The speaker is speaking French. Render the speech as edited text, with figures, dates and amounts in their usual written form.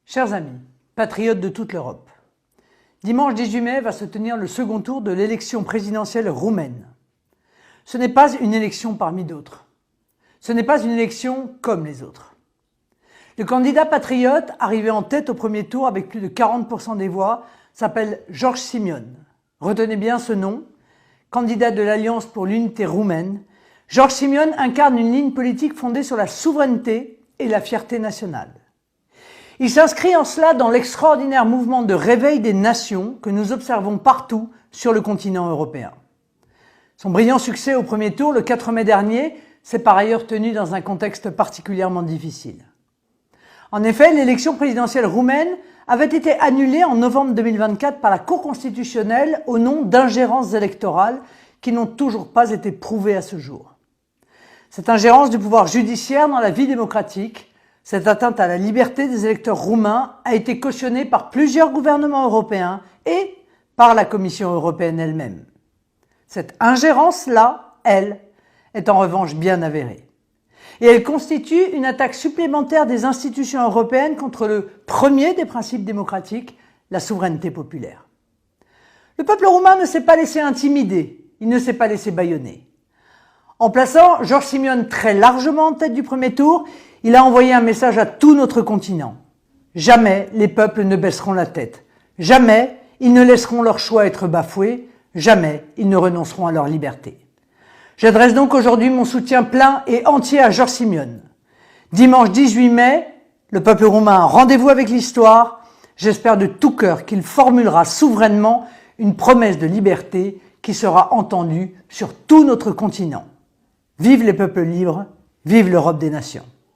Chers amis, patriotes de toute l'Europe, dimanche 18 mai va se tenir le second tour de l'élection présidentielle roumaine. Ce n'est pas une élection parmi d'autres. Ce n'est pas une élection comme les autres. Le candidat patriote, arrivé en tête au premier tour avec plus de 40% des voix, s'appelle George Simion. Retenez bien ce nom, candidat de l'Alliance pour l'unité roumaine. George Simion incarne une ligne politique fondée sur la souveraineté et la fierté nationale. Il s'inscrit en cela dans l'extraordinaire mouvement de réveil des nations que nous observons partout sur le continent européen. Son brillant succès au premier tour, le 4 mai dernier, s'est par ailleurs tenu dans un contexte particulièrement difficile. En effet, l'élection présidentielle roumaine avait été annulée en novembre 2024 par la Cour constitutionnelle au nom d'ingérences électorales qui n'ont toujours pas été prouvées à ce jour. Cette ingérence du pouvoir judiciaire dans la vie démocratique, cette atteinte à la liberté des électeurs roumains a été cautionnée par plusieurs gouvernements européens et par la Commission européenne elle-même. Cette ingérence-là, elle, est en revanche bien avérée. Et elle constitue une attaque supplémentaire des institutions européennes contre le premier des principes démocratiques, la souveraineté populaire. Le peuple roumain ne s'est pas laissé intimider, il ne s'est pas laissé bâillonner. En plaçant George Simion très largement en tête du premier tour, il a envoyé un message à tout notre continent. Jamais les peuples ne baisseront la tête. Jamais ils ne laisseront leur choix être bafoués. Jamais ils ne renonceront à leur liberté. J'adresse donc aujourd'hui mon soutien plein et entier à George Simion. Dimanche 18 mai, le peuple roumain a rendez-vous avec l'histoire. J'espère de tout cœur qu'il formulera souverainement une promesse de liberté qui sera entendue sur tout notre continent. Vive les peuples libres, vive l'Europe des nations.